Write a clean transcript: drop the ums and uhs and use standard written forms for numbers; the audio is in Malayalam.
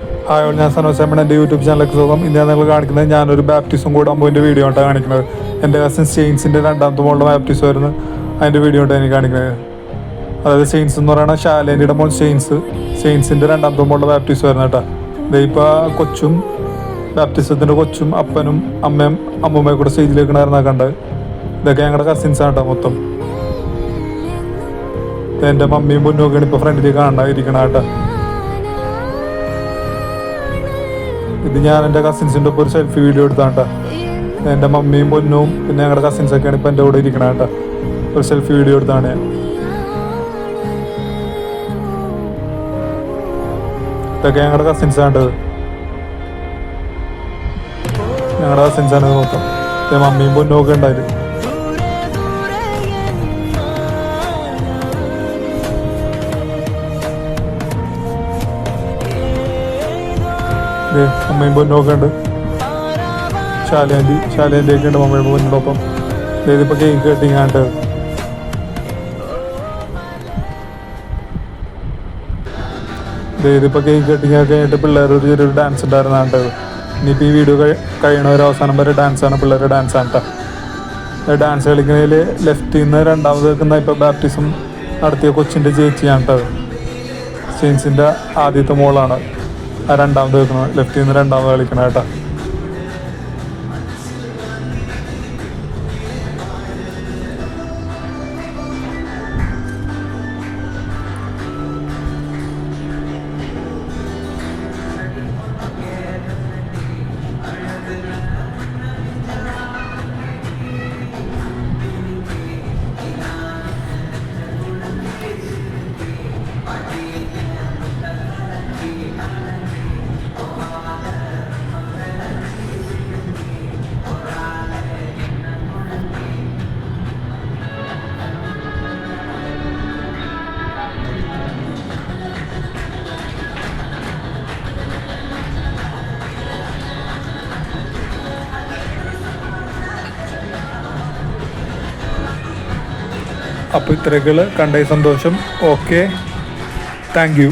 ഹായ്, ഞാൻ സനോസേമൻ. എൻ്റെ യൂട്യൂബ് ചാനലിലേക്ക് സ്വാഗതം. ഇന്ന് നിങ്ങൾ കാണിക്കുന്നത് ഞാനൊരു ബാപ്റ്റിസം കൂടാൻ പോയിൻ്റെ വീഡിയോ ആയിട്ടാണ് കാണിക്കുന്നത്. എൻ്റെ കസിൻ സെയിൻസിൻ്റെ രണ്ടാമത്തെ മോളുടെ ബാപ്റ്റിസം ആയിരുന്നു അതിൻ്റെ വീഡിയോ ആയിട്ടാണ് എനിക്ക് കാണിക്കുന്നത്. അതായത് സെയിൻസ് എന്ന് പറയുന്നത് ഷാലേൻ്റെ മോൾ സെയിൻസിൻ്റെ രണ്ടാമത്തെ മോളുടെ ബാപ്റ്റിസം ആയിരുന്നു കേട്ടോ. ഇതിപ്പോൾ കൊച്ചും ബാപ്റ്റിസത്തിൻ്റെ കൊച്ചും അപ്പനും അമ്മയും അമ്മൂമ്മയും കൂടെ സ്റ്റേജിലേക്കാണ് കണ്ടത്. ഇതൊക്കെ ഞങ്ങളുടെ കസിൻസാണ് കേട്ടോ മൊത്തം. എൻ്റെ മമ്മിയും പൊന്നൊക്കെയാണ് ഇപ്പോൾ ഫ്രണ്ടിലേക്ക് ഇരിക്കണം കേട്ടോ. ഇത് ഞാൻ എൻ്റെ കസിൻസിൻ്റെ ഒപ്പം ഒരു സെൽഫി വീഡിയോ എടുത്താണ്ട. എൻ്റെ മമ്മിയും പൊന്നും പിന്നെ ഞങ്ങളുടെ കസിൻസൊക്കെയാണ് ഇപ്പം എൻ്റെ കൂടെ ഇരിക്കണം കേട്ടോ. ഒരു സെൽഫി വീഡിയോ എടുത്താണ് ഞാൻ. ഇതൊക്കെ ഞങ്ങളുടെ കസിൻസാണ്. ഞങ്ങളുടെ കസിൻസാണ് മൊത്തം. മമ്മിയും പൊന്നും ഒക്കെ ഉണ്ടായിരുന്നു. അമ്മയും പൊന്നൊക്കെ ഉണ്ട്. ശാലേൻ്റെ ഒക്കെ ഉണ്ട് മമ്മയും പൊന്നോടൊപ്പം. ഇതിപ്പോൾ കേക്ക് കട്ടിങ്ങാണ്ട്. ഇതിപ്പോൾ കേക്ക് കട്ടിങ്ങൊക്കെ കഴിഞ്ഞിട്ട് പിള്ളേർ ഒരു ചെറിയൊരു ഡാൻസ് ഉണ്ടായിരുന്നാണ്ട്. ഇനിയിപ്പോൾ ഈ വീഡിയോ കഴിയണ അവസാനം വരെ ഡാൻസാണ്, പിള്ളേരുടെ ഡാൻസാണ് കേട്ടോ. ഡാൻസ് കളിക്കുന്നതിൽ ലെഫ്റ്റിൽ നിന്ന് രണ്ടാമത് വെക്കുന്ന ഇപ്പോൾ ബാപ്റ്റിസം നടത്തിയ കൊച്ചിൻ്റെ ചേച്ചിയാണ് കേട്ടോ. സെയിൻസിൻ്റെ ആദ്യത്തെ മോളാണ് രണ്ടാമത് വെക്കുന്നത്. ലെഫ്റ്റിൽ നിന്ന് രണ്ടാമത് കളിക്കണം കേട്ടോ. അപ്പോൾ ഇത്രയൊക്കെ കണ്ടേ സന്തോഷം. Okay, thank you.